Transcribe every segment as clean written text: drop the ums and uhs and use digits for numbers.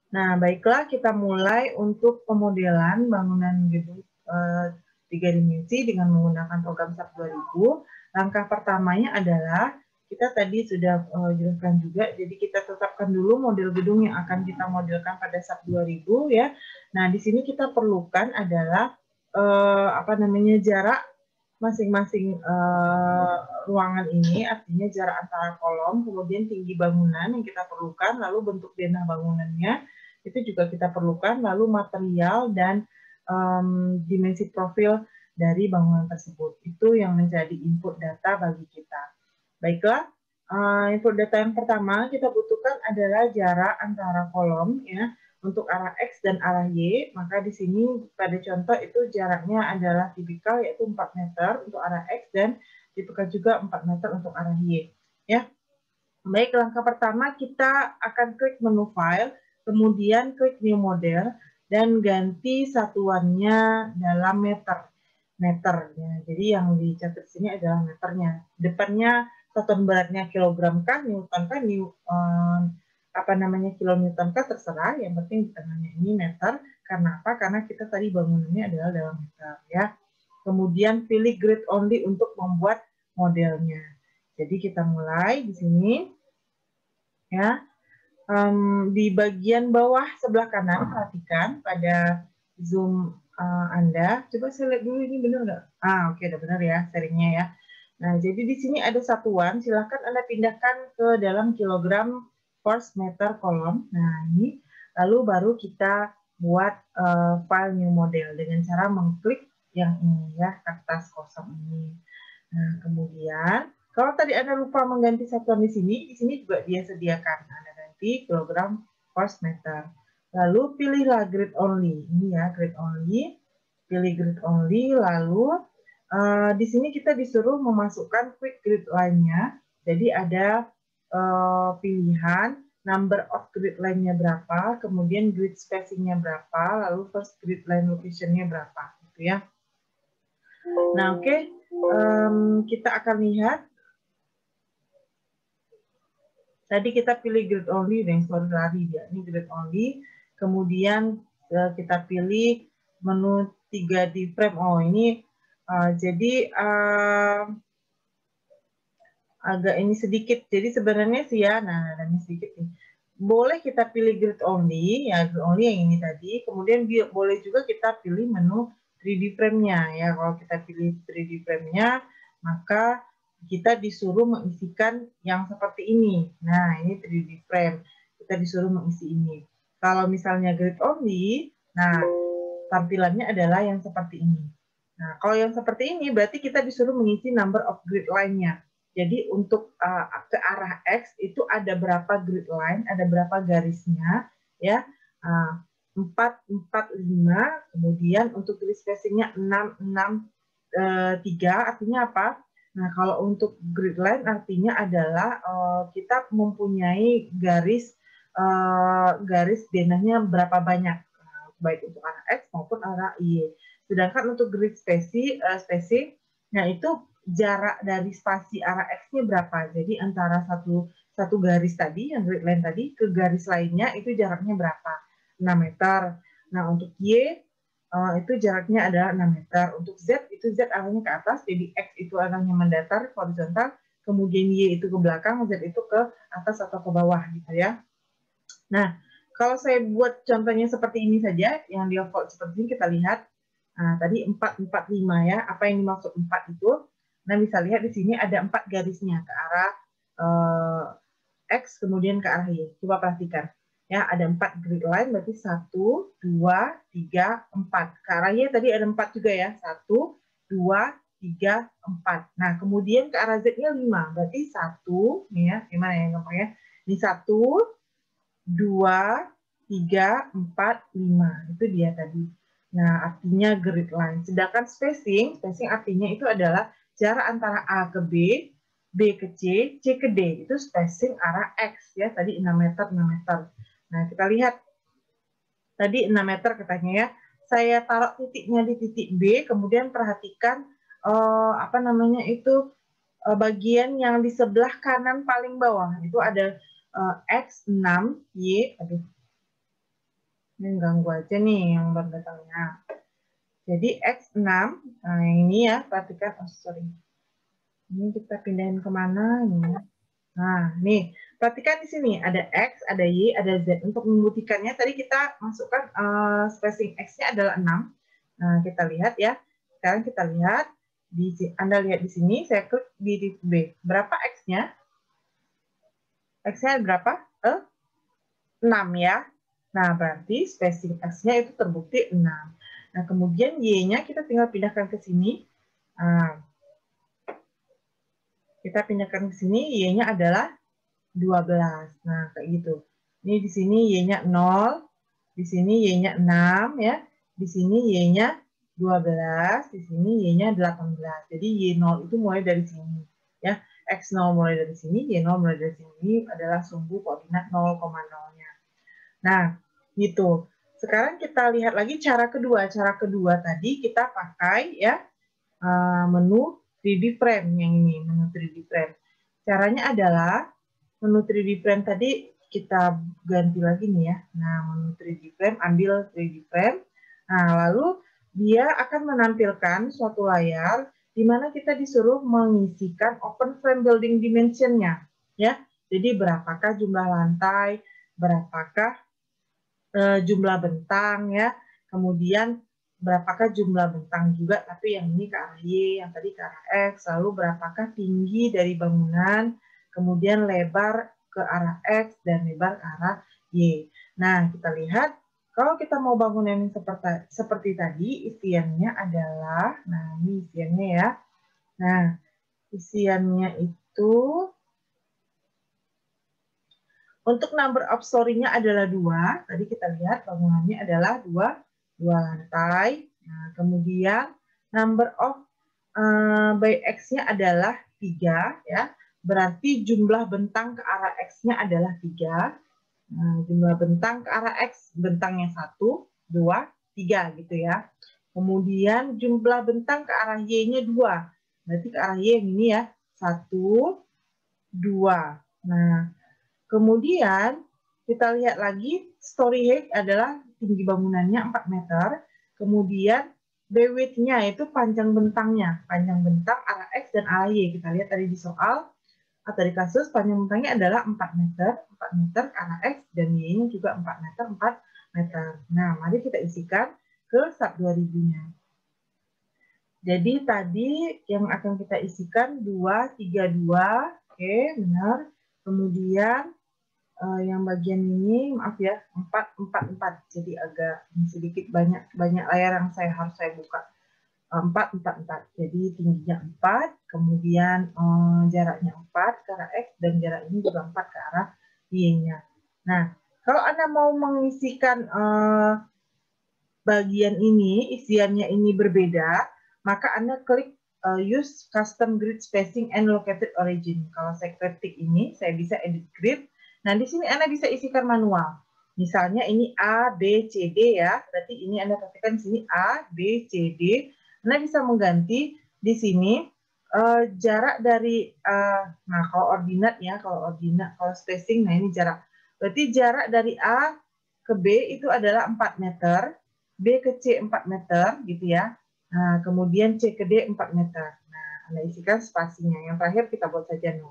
Nah, baiklah kita mulai untuk pemodelan bangunan gedung 3 dimensi dengan menggunakan program SAP 2000. Langkah pertamanya adalah kita tadi sudah jelaskan juga, jadi kita tetapkan dulu model gedung yang akan kita modelkan pada SAP 2000 ya. Nah, di sini kita perlukan adalah jarak masing-masing ruangan ini, artinya jarak antara kolom, kemudian tinggi bangunan yang kita perlukan, lalu bentuk denah bangunannya, itu juga kita perlukan, lalu material dan dimensi profil dari bangunan tersebut. Itu yang menjadi input data bagi kita. Baiklah, input data yang pertama kita butuhkan adalah jarak antara kolom ya. Untuk arah X dan arah Y, maka di sini pada contoh itu jaraknya adalah tipikal yaitu 4 meter untuk arah X dan tipikal juga 4 meter untuk arah Y. Ya. Baik, langkah pertama kita akan klik menu file, kemudian klik new model, dan ganti satuannya dalam meter. Meter, ya. Jadi yang dicatat di sini adalah meternya. Depannya satuan beratnya kilogram kah, newton kah, kilonewton kah, terserah. Yang penting di tengahnya ini meter. Karena apa? Karena kita tadi bangunannya adalah dalam meter, ya. Kemudian pilih grid only untuk membuat modelnya. Jadi kita mulai di sini, ya. Di bagian bawah sebelah kanan, perhatikan pada zoom Anda. Coba saya lihat dulu ini benar nggak? Oke, udah benar ya sharingnya ya. Nah, jadi di sini ada satuan. Silahkan Anda pindahkan ke dalam kilogram per meter kolom. Nah, ini. Lalu baru kita buat file new model dengan cara mengklik yang ini ya, kertas kosong ini. Nah, kemudian kalau tadi Anda lupa mengganti satuan di sini juga dia sediakan. Anda ganti kilogram per meter. Lalu pilihlah grid only. Ini ya, grid only. Pilih grid only, lalu di sini kita disuruh memasukkan quick grid line-nya. Jadi ada pilihan number of grid line-nya berapa, kemudian grid spacing-nya berapa, lalu first grid line location-nya berapa, gitu ya. Nah, oke. Kita akan lihat. Tadi kita pilih grid only, sorry lari dia. Ini grid only. Kemudian kita pilih menu 3D frame. Oh, ini jadi agak ini sedikit. Jadi sebenarnya sih ya, nah ini sedikit nih. Boleh kita pilih grid only, ya grid only yang ini tadi. Kemudian boleh juga kita pilih menu 3D frame-nya ya. Kalau kita pilih 3D frame-nya, maka kita disuruh mengisikan yang seperti ini. Nah, ini 3D frame. Kita disuruh mengisi ini. Kalau misalnya grid only, nah tampilannya adalah yang seperti ini. Nah, kalau yang seperti ini berarti kita disuruh mengisi number of grid line-nya. Jadi untuk ke arah X itu ada berapa grid line, ada berapa garisnya, ya. 4, 4, 5, kemudian untuk grid spacing-nya 6, 6, 3, artinya apa? Nah, kalau untuk grid line artinya adalah kita mempunyai garis garis denahnya berapa banyak, baik untuk arah X maupun arah Y. Sedangkan untuk grid spacing, nah itu jarak dari spasi arah X-nya berapa. Jadi antara satu garis tadi, yang grid line tadi, ke garis lainnya itu jaraknya berapa? 6 meter. Nah, untuk Y itu jaraknya adalah 6 meter. Untuk Z itu Z arahnya ke atas, jadi X itu arahnya mendatar, horizontal, kemudian Y itu ke belakang, Z itu ke atas atau ke bawah gitu ya. Nah, kalau saya buat contohnya seperti ini saja, yang default seperti ini kita lihat. Nah, tadi 4, 4, 5 ya. Apa yang dimaksud 4 itu? Nah, bisa lihat di sini ada 4 garisnya ke arah X, kemudian ke arah Y. Coba perhatikan. Ya, ada 4 grid line, berarti 1, 2, 3, 4. Ke arah Y tadi ada 4 juga ya. 1, 2, 3, 4. Nah, kemudian ke arah Z-nya 5. Berarti 1, nih ya, gimana ya gampangnya? Ini 1, 2, 3, 4, 5. Itu dia tadi. Nah, artinya grid line. Sedangkan spacing artinya itu adalah jarak antara A ke B, B ke C, C ke D. Itu spacing arah X ya. Tadi 6 meter, 6 meter. Nah, kita lihat. Tadi 6 meter katanya ya. Saya taruh titiknya di titik B, kemudian perhatikan bagian yang di sebelah kanan paling bawah. Itu ada X6, Y, Ini ganggu aja nih yang baru datangnya. Jadi X6, nah yang ini ya, perhatikan, oh sorry. Ini kita pindahin kemana ini? Nah, nih, perhatikan di sini ada X, ada Y, ada Z. Untuk membuktikannya, tadi kita masukkan spacing X-nya adalah 6. Nah, kita lihat ya. Sekarang kita lihat, Anda lihat di sini, saya klik di titik B. Berapa X-nya? X-nya berapa? 6 ya. Nah, berarti spacing X-nya itu terbukti 6. Nah, kemudian Y-nya kita tinggal pindahkan ke sini. Nah, kita pindahkan ke sini, Y-nya adalah 12. Nah, kayak gitu. Ini di sini Y-nya 0, di sini Y-nya 6 ya. Di sini Y-nya 12, di sini Y-nya 18. Jadi Y0 itu mulai dari sini ya. X0 mulai dari sini, Y0 mulai dari sini. Ini adalah sumbu koordinat 0,0-nya. Nah, gitu. Sekarang kita lihat lagi cara kedua. Cara kedua tadi kita pakai ya menu 3D frame yang ini, menu 3D frame. Caranya adalah menu 3D frame tadi kita ganti lagi nih ya. Nah, menu 3D frame, ambil 3D frame. Nah, lalu dia akan menampilkan suatu layar di mana kita disuruh mengisikan open frame building dimension-nya ya. Jadi berapakah jumlah lantai, berapakah jumlah bentang ya, kemudian berapakah jumlah bentang juga, tapi yang ini ke arah Y, yang tadi ke arah X, lalu berapakah tinggi dari bangunan, kemudian lebar ke arah X dan lebar ke arah Y. Nah, kita lihat kalau kita mau bangunan yang seperti tadi, isiannya adalah, nah ini isiannya ya. Nah, isiannya itu untuk number of story-nya adalah 2. Tadi kita lihat bangunannya adalah 2 lantai. Nah, kemudian number of by X-nya adalah 3 ya. Berarti jumlah bentang ke arah X-nya adalah 3. Nah, jumlah bentang ke arah X, bentangnya 1, 2, 3 gitu ya. Kemudian jumlah bentang ke arah Y-nya 2. Berarti ke arah Y yang ini ya. 1, 2. Nah, kemudian kita lihat lagi story height adalah tinggi bangunannya 4 meter. Kemudian B-width-nya itu panjang bentangnya. Panjang bentang arah X dan arah Y. Kita lihat tadi di soal atau di kasus panjang bentangnya adalah 4 meter. 4 meter ke arah X dan Y-nya juga 4 meter, 4 meter. Nah, mari kita isikan ke sub 2000-nya. Jadi tadi yang akan kita isikan 2, 3, 2. Oke, benar. Kemudian yang bagian ini maaf ya 4, 4, 4, jadi agak sedikit banyak layar yang harus saya buka. 4, 4, 4, jadi tingginya 4, kemudian jaraknya 4 ke arah X dan jarak ini juga 4 ke arah Y-nya. Nah, kalau Anda mau mengisikan bagian ini, isiannya ini berbeda, maka Anda klik use custom grid spacing and located origin. Kalau saya klik ini, saya bisa edit grid. Nah, di sini Anda bisa isikan manual. Misalnya ini A, B, C, D ya. Berarti ini Anda pastikan di sini A, B, C, D. Anda bisa mengganti di sini jarak dari, nah kalau ordinat ya, kalau spacing, nah ini jarak. Berarti jarak dari A ke B itu adalah 4 meter, B ke C 4 meter gitu ya. Nah, kemudian C ke D 4 meter. Nah, Anda isikan spasinya. Yang terakhir kita buat saja 0.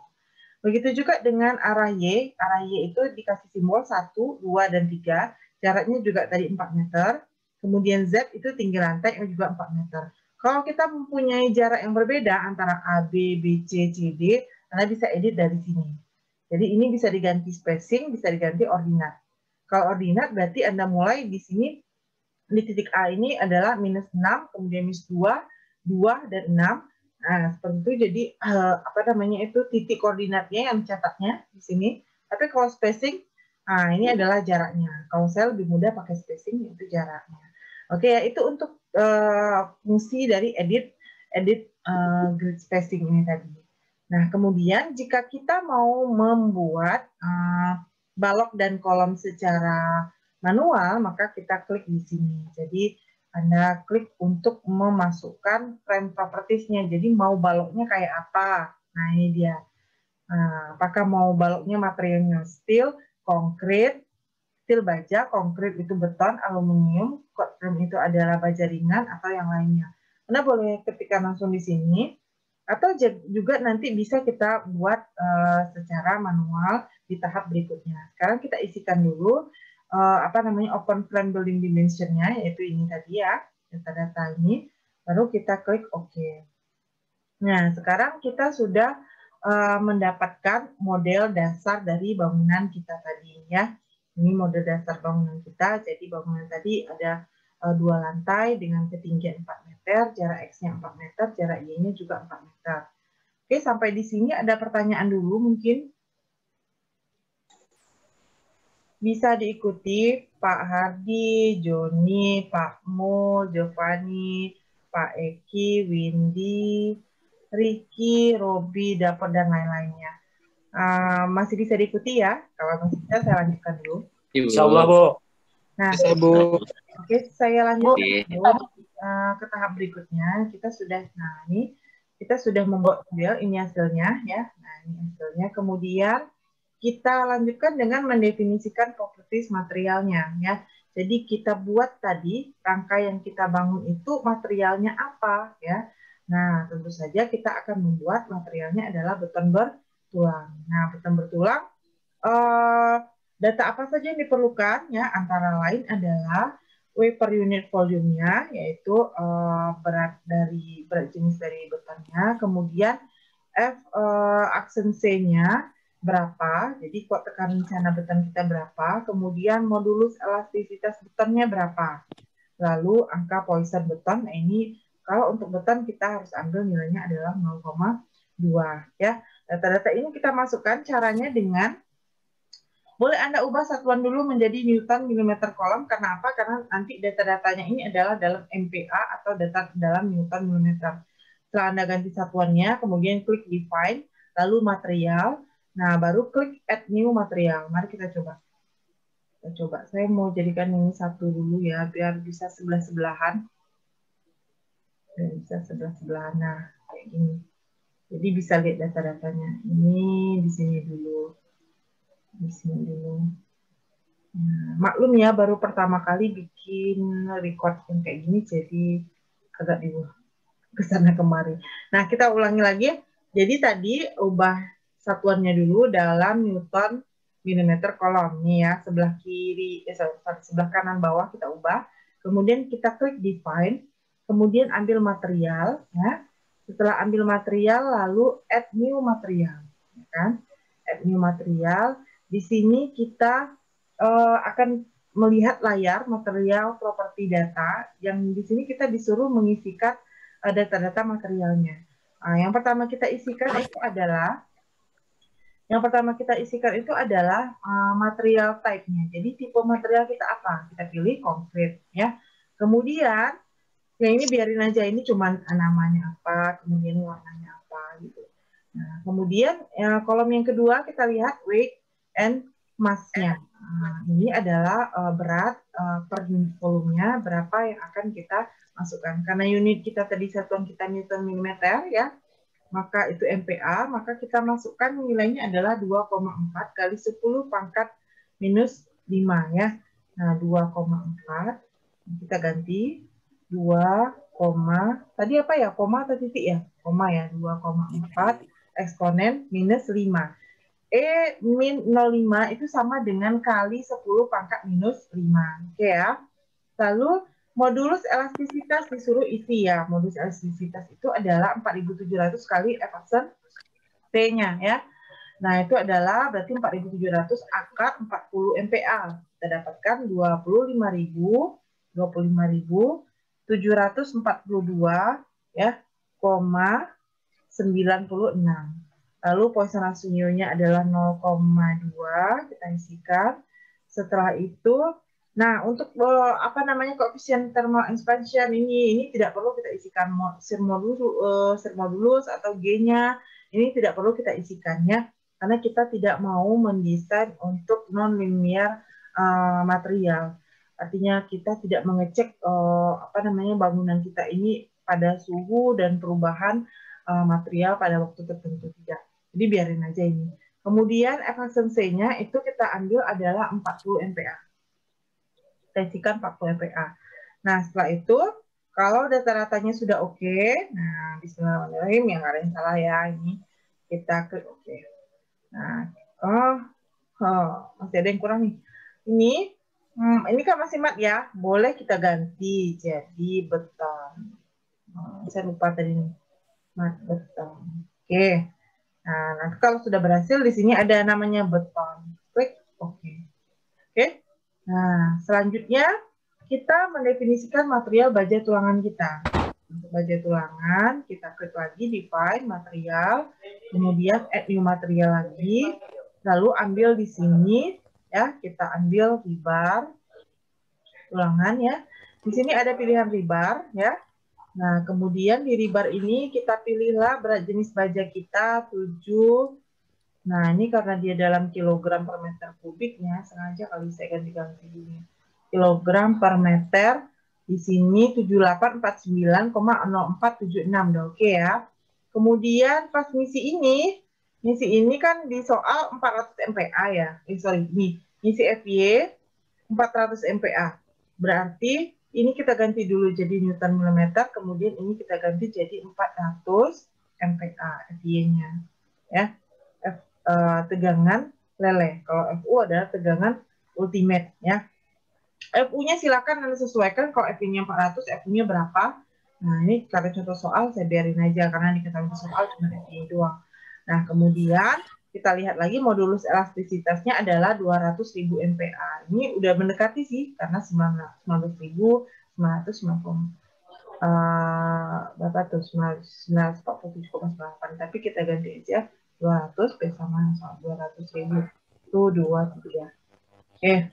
Begitu juga dengan arah Y. Arah Y itu dikasih simbol 1, 2, dan 3. Jaraknya juga tadi 4 meter. Kemudian Z itu tinggi lantai yang juga 4 meter. Kalau kita mempunyai jarak yang berbeda antara A, B, B, C, C, D, Anda bisa edit dari sini. Jadi ini bisa diganti spacing, bisa diganti ordinat. Kalau ordinat berarti Anda mulai di sini, di titik A ini adalah minus 6, kemudian minus 2, 2, dan 6. Nah, seperti itu. Jadi apa namanya itu titik koordinatnya yang dicatatnya di sini. Tapi kalau spacing, nah ini adalah jaraknya. Kalau saya lebih mudah pakai spacing, itu jaraknya. Oke, ya itu untuk fungsi dari edit grid spacing ini tadi. Nah, kemudian jika kita mau membuat balok dan kolom secara manual, maka kita klik di sini. Jadi Anda klik untuk memasukkan frame properties-nya. Jadi mau baloknya kayak apa? Nah, ini dia. Nah, apakah mau baloknya materialnya steel, konkrit, steel baja, konkrit itu beton, aluminium, cold frame itu adalah baja ringan atau yang lainnya. Anda boleh ketikkan langsung di sini, atau juga nanti bisa kita buat secara manual di tahap berikutnya. Sekarang kita isikan dulu open plan building dimension-nya, yaitu ini tadi ya, data-data ini, baru kita klik OK. Nah, sekarang kita sudah mendapatkan model dasar dari bangunan kita tadi ya. Ini model dasar bangunan kita. Jadi bangunan tadi ada 2 lantai dengan ketinggian 4 meter, jarak X-nya 4 meter, jarak Y-nya juga 4 meter. Oke, sampai di sini ada pertanyaan dulu mungkin. Bisa diikuti Pak Hardi, Joni, Pak Mul, Giovanni, Pak Eki, Windy, Ricky, Robi, Dapur, dan lain-lainnya. Masih bisa diikuti ya? Kalau masih bisa, saya lanjutkan dulu. Insya Allah, Bu. Nah, bisa, Bu. Oke, saya lanjutkan dulu ke tahap berikutnya. Kita sudah, kita sudah membuat model, ini hasilnya ya. Nah, ini hasilnya. Kemudian kita lanjutkan dengan mendefinisikan properties materialnya ya. Jadi kita buat tadi rangka yang kita bangun itu materialnya apa ya. Nah, tentu saja kita akan membuat materialnya adalah beton bertulang. Nah, beton bertulang, data apa saja yang diperlukan ya, antara lain adalah W per unit volume-nya, yaitu berat jenis dari betonnya, kemudian F aksen C-nya berapa, jadi kuat tekanan rencana beton kita berapa, kemudian modulus elastisitas betonnya berapa, lalu angka Poisson beton. Nah, ini kalau untuk beton kita harus ambil nilainya adalah 0,2 ya. Data-data ini kita masukkan caranya dengan boleh Anda ubah satuan dulu menjadi Newton milimeter kolom. Karena apa? Karena nanti data-datanya ini adalah dalam MPa atau data dalam Newton milimeter. Setelah Anda ganti satuannya, kemudian klik define, lalu material. Nah, baru klik add new material. Mari kita coba. Saya mau jadikan ini satu dulu ya, biar bisa sebelah-sebelahan. Nah, kayak gini. Jadi bisa lihat data-datanya. Ini di sini dulu. Nah, maklum ya, baru pertama kali bikin record yang kayak gini, jadi agak dibuat ke sana kemari. Nah, kita ulangi lagi. Jadi tadi ubah satuannya dulu dalam Newton milimeter kolom. Nih ya, sebelah kiri, sebelah kanan bawah kita ubah. Kemudian kita klik define, kemudian ambil material. Ya. Setelah ambil material, lalu add new material. Ya kan? Add new material. Di sini kita akan melihat layar material properti data, yang di sini kita disuruh mengisikan data-data materialnya. Yang pertama kita isikan itu adalah material type-nya. Jadi tipe material kita apa? Kita pilih konkrit ya. Kemudian yang ini biarin aja, ini cuma namanya apa, kemudian warnanya apa gitu. Nah, kemudian kolom yang kedua kita lihat weight and mass-nya. Ini adalah berat per unit volumenya, berapa yang akan kita masukkan. Karena unit kita tadi satuan kita Newton milimeter ya, maka itu MPa, maka kita masukkan nilainya adalah 2,4 kali 10 pangkat minus 5 ya. Nah, 2,4 kita ganti 2, tadi apa ya, koma atau titik ya? Koma ya, 2,4 eksponen minus 5. min 0,5 itu sama dengan kali 10 pangkat minus 5. Oke ya. Lalu modulus elastisitas disuruh isi ya. Modulus elastisitas itu adalah 4.700 kali F aksen T-nya ya. Nah, itu adalah berarti 4.700 akar 40 MPa. Kita dapatkan 25.742 ya, 96. Lalu Poisson ratio-nya adalah 0,2, kita isikan. Setelah itu, nah untuk koefisien thermal expansion ini tidak perlu kita isikan sir modulus atau G-nya, ini tidak perlu kita isikannya karena kita tidak mau mendesain untuk non-linear material. Artinya kita tidak mengecek bangunan kita ini pada suhu dan perubahan material pada waktu tertentu, tidak. Jadi biarin aja ini. Kemudian efficiency-nya itu kita ambil adalah 40 MPa. ekspresikan 40 MPa. Nah, setelah itu, kalau data-datanya sudah oke, nah, bismillahirrahmanirrahim, yang ada yang salah ya, ini kita klik oke. Nah, masih ada yang kurang nih. Ini kan masih mat ya, boleh kita ganti jadi beton. Saya lupa tadi nih, mat beton. Oke. Nah, nanti kalau sudah berhasil, di sini ada namanya beton. Klik oke. Oke. Nah, selanjutnya kita mendefinisikan material baja tulangan kita. Untuk baja tulangan, kita klik lagi define material, kemudian add new material lagi, lalu ambil di sini ya, kita ambil rebar tulangan ya. Di sini ada pilihan rebar ya. Nah, kemudian di rebar ini kita pilihlah berat jenis baja kita 7. Nah, ini karena dia dalam kilogram per meter kubiknya, sengaja kali saya ganti-ganti ini. Kilogram per meter, di sini 7849,0476, udah oke ya. Kemudian pas misi ini kan di soal 400 MPa ya. Misi FY 400 MPa. Berarti ini kita ganti dulu jadi Newton milimeter, kemudian ini kita ganti jadi 400 MPa FY-nya. Ya. Tegangan leleh. Kalau FU adalah tegangan ultimate ya. FU-nya silakan Anda sesuaikan, kalau FU-nya 400, FU-nya berapa. Nah, ini karena contoh soal saya biarin aja karena diketahui soal cuma FU doang. Nah, kemudian kita lihat lagi modulus elastisitasnya adalah 200.000 MPa. Ini udah mendekati sih karena 19.990 berapa tuh 947,98, tapi kita ganti aja 200 B sama 200.000 itu 23. Oke.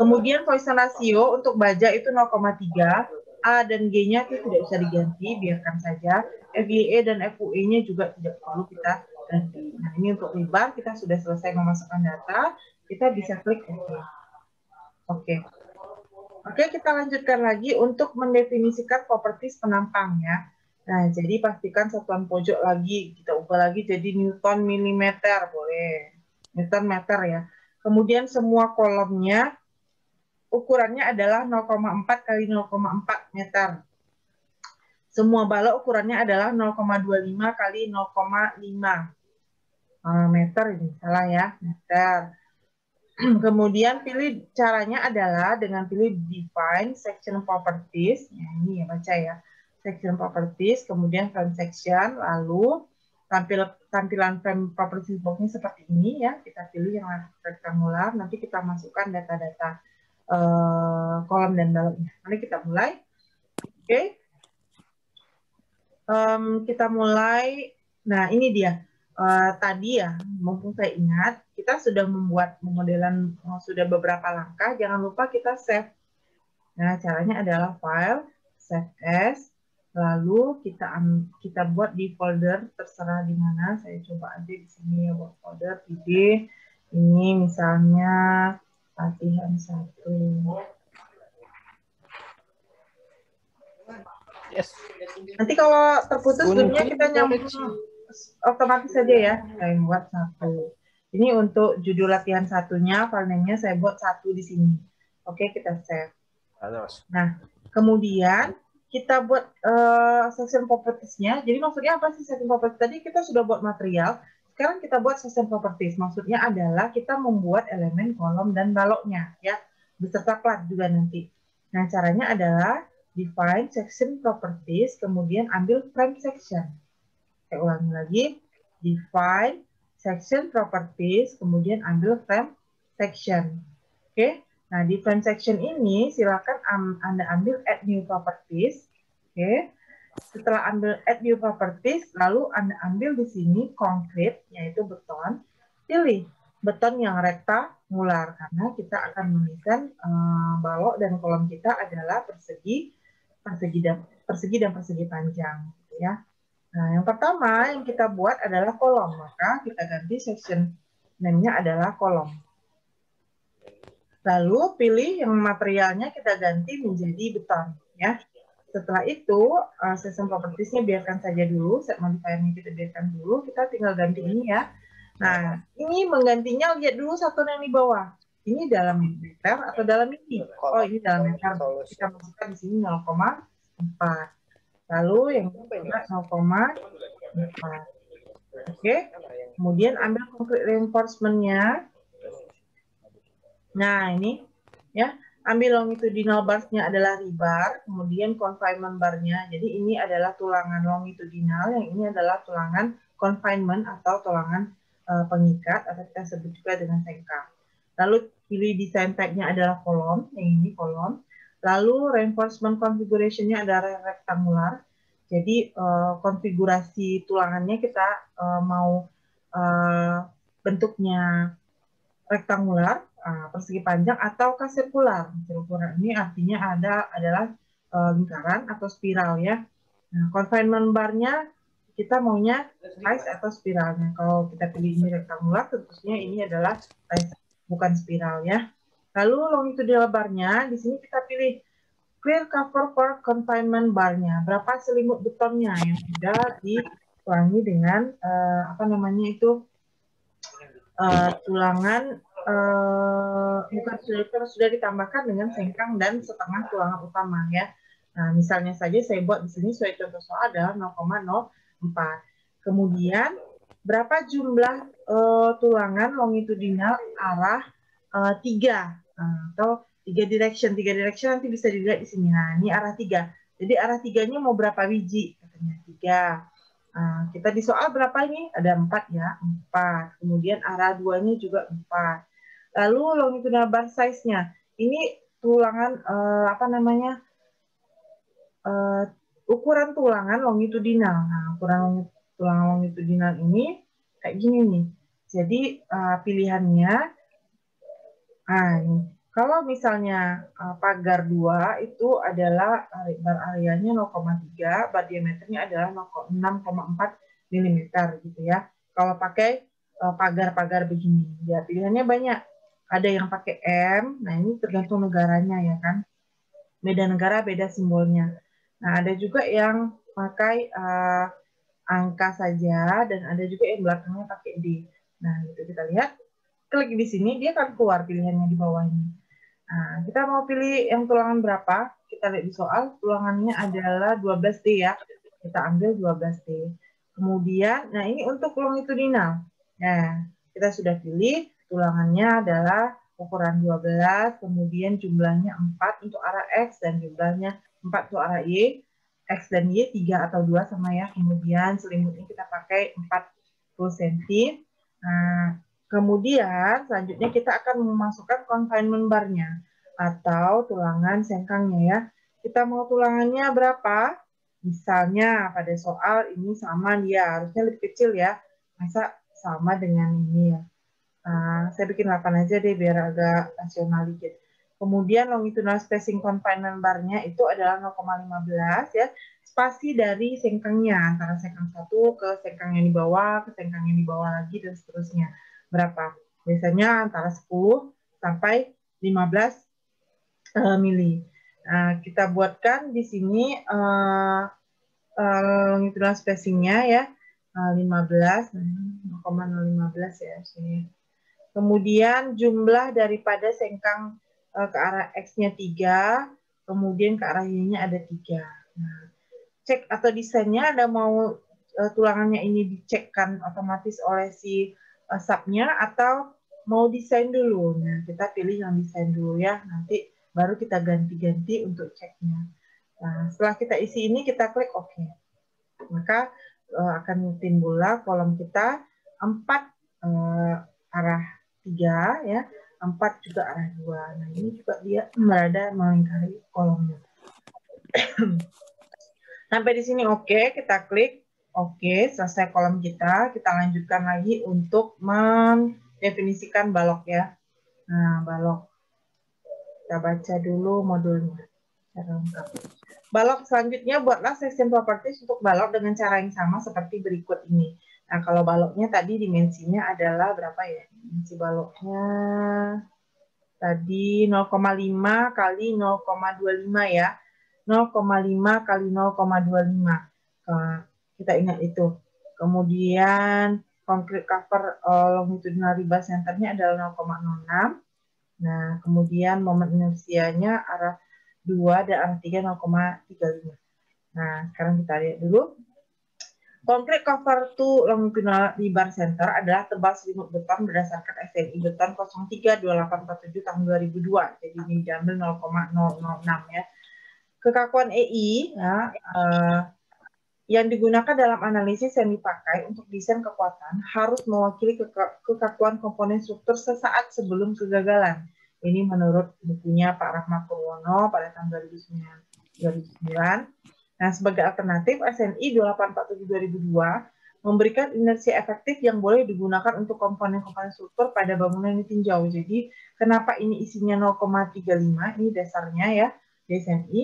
Kemudian Poisson ratio untuk baja itu 0,3. A dan G-nya itu tidak usah diganti, biarkan saja. FYE dan FUE-nya juga tidak perlu kita ganti. Nah, ini untuk rebar kita sudah selesai memasukkan data, kita bisa klik OK. Oke. Oke, kita lanjutkan lagi untuk mendefinisikan properties penampang ya. Nah, jadi pastikan satuan pojok lagi, kita ubah lagi jadi Newton milimeter, boleh. Newton meter ya. Kemudian semua kolomnya ukurannya adalah 0,4 kali 0,4 meter. Semua balok ukurannya adalah 0,25 kali 0,5 meter, ini salah ya, meter. Kemudian pilih caranya adalah dengan pilih define section properties. Ya, ini ya baca ya. Section properties, kemudian frame section, lalu tampilan frame properties box-nya seperti ini ya. Kita pilih yang rektangular, nanti kita masukkan data-data kolom dan baloknya. Mari kita mulai. Oke. Kita mulai. Nah, ini dia. Tadi ya, mumpung saya ingat, kita sudah membuat pemodelan sudah beberapa langkah, jangan lupa kita save. Nah, caranya adalah file, save as, lalu kita buat di folder terserah di mana. Saya coba aja di sini ya, buat folder id. Ini misalnya latihan 1. Yes. Nanti kalau terputus dunia kita nyambung otomatis saja ya. Saya buat 1. Ini untuk judul latihan satunya, file name-nya saya buat 1 di sini. Oke, kita save. Nah, kemudian kita buat section properties-nya. Jadi maksudnya apa sih section properties? Tadi kita sudah buat material, sekarang kita buat section properties. Maksudnya adalah kita membuat elemen kolom dan baloknya, ya, beserta plat juga nanti. Nah, caranya adalah define section properties, kemudian ambil frame section. Saya ulangi lagi, define section properties, kemudian ambil frame section. Oke, nah di frame section ini silakan Anda ambil add new properties. Oke, setelah ambil add new properties, lalu Anda ambil di sini concrete, yaitu beton. Pilih beton yang rektangular karena kita akan menuliskan balok dan kolom kita adalah persegi dan persegi panjang, gitu ya. Nah, yang pertama yang kita buat adalah kolom, maka kita ganti section name-nya adalah kolom. Lalu pilih yang materialnya kita ganti menjadi beton, ya. Setelah itu, section properties-nya biarkan saja dulu, set modifier-nya kita biarkan dulu, kita tinggal ganti ini ya. Nah, ini menggantinya lihat dulu satuan yang di bawah. Ini dalam meter atau dalam mili? Oh, ini dalam meter. Kita masukkan di sini 0,4. Lalu yang juga 0,4. Oke. Kemudian ambil concrete reinforcement-nya. Nah, ini ya. Ambil longitudinal bars-nya adalah rebar, kemudian confinement bar-nya. Jadi ini adalah tulangan longitudinal, yang ini adalah tulangan confinement atau tulangan pengikat, atau kita sebut juga dengan sengkang. Lalu pilih design type-nya adalah kolom, yang ini kolom. Lalu reinforcement configuration-nya adalah rektangular. Jadi konfigurasi tulangannya kita mau bentuknya rektangular, persegi panjang, atau sirkular. Sirkular ini artinya adalah lingkaran atau spiral ya. Nah, confinement bar-nya kita maunya size atau spiralnya. Kalau kita pilih ini rektangular, tentunya ini adalah size, bukan spiral ya. Lalu longitudinal bar-nya, di sini kita pilih clear cover for confinement bar-nya. Berapa selimut betonnya yang sudah dikurangi dengan apa namanya itu tulangan bukan sudah ditambahkan dengan sengkang dan setengah tulangan utama ya. Nah, misalnya saja saya buat di sini sesuai contoh soal adalah 0,04. Kemudian berapa jumlah tulangan longitudinal arah 3 atau 3 direction. 3 direction nanti bisa dilihat di sini. Nah, ini arah 3. Jadi arah 3-nya mau berapa biji? Katanya 3. Kita di soal berapa ini? Ada 4 ya, 4. Kemudian arah 2-nya juga 4. Lalu longitudinal bar size-nya. Ini tulangan apa namanya? Ukuran tulangan longitudinal. Nah, ukuran tulangan longitudinal ini kayak gini nih. Jadi pilihannya ini. Kalau misalnya pagar 2 itu adalah bar areanya 0,3, bar diameternya adalah 6,4 mm gitu ya. Kalau pakai pagar-pagar begini, ya pilihannya banyak. Ada yang pakai M, nah ini tergantung negaranya ya kan. Beda negara beda simbolnya. Nah ada juga yang pakai angka saja, dan ada juga yang belakangnya pakai D. Nah itu kita lihat, klik di sini dia akan keluar pilihannya di bawah ini. Nah, kita mau pilih yang tulangan berapa? Kita lihat di soal, tulangannya adalah 12D ya. Kita ambil 12D. Kemudian, nah ini untuk longitudinal. Nah, kita sudah pilih tulangannya adalah ukuran 12, kemudian jumlahnya 4 untuk arah X, dan jumlahnya 4 untuk arah Y. X dan Y 3 atau 2 sama ya. Kemudian selimutnya kita pakai 40 cm. Nah, kemudian selanjutnya kita akan memasukkan confinement bar-nya atau tulangan sengkangnya ya. Kita mau tulangannya berapa? Misalnya pada soal ini sama dia, harusnya lebih kecil ya. Masa sama dengan ini ya. Saya bikin 8 aja deh biar agak rasional dikit. Kemudian longitudinal spacing confinement bar-nya itu adalah 0,15 ya. Spasi dari sengkangnya antara sengkang satu ke sengkang yang di bawah, ke sengkang yang di bawah lagi, dan seterusnya. Berapa? Biasanya antara 10 sampai 15 mili. Kita buatkan di sini longitudinal spacing-nya ya, 15, 0,015 ya. Kemudian jumlah daripada sengkang ke arah X-nya 3, kemudian ke arah Y-nya ada 3. Nah, cek atau desainnya, ada mau tulangannya ini dicekkan otomatis oleh si sub-nya atau mau desain dulu. Nah, kita pilih yang desain dulu ya. Nanti baru kita ganti-ganti untuk ceknya. Nah, setelah kita isi ini, kita klik OK. Maka akan timbullah kolom kita 4 arah 3 ya, 4 juga arah 2. Nah, ini juga dia berada melingkari kolomnya. Sampai di sini oke, kita klik oke, selesai kolom kita. Kita lanjutkan lagi untuk mendefinisikan balok ya. Nah, balok. Kita baca dulu modulnya. Balok selanjutnya, buatlah section properties untuk balok dengan cara yang sama seperti berikut ini. Nah, kalau baloknya tadi dimensinya adalah berapa ya? Dimensi baloknya tadi 0,5 kali 0,25 ya. 0,5 kali 0,25. Kita ingat itu. Kemudian concrete cover longitudinal rebar centernya adalah 0,06. Nah, kemudian momen inersianya arah 2 dan arah 3 0,35. Nah, sekarang kita lihat dulu. Concrete cover to longitudinal rebar center adalah tebal selimut beton berdasarkan SNI beton 032847 tahun 2002. Jadi ini diambil 0,006 ya. Kekakuan EI ya, yang digunakan dalam analisis yang dipakai untuk desain kekuatan harus mewakili kekakuan komponen struktur sesaat sebelum kegagalan. Ini menurut bukunya Pak Rahmat Purwono pada tahun 2009. Nah, sebagai alternatif, SNI 2847-2002 memberikan inersi efektif yang boleh digunakan untuk komponen-komponen struktur pada bangunan yang ditinjau. Jadi, kenapa ini isinya 0,35, ini dasarnya ya, di SNI,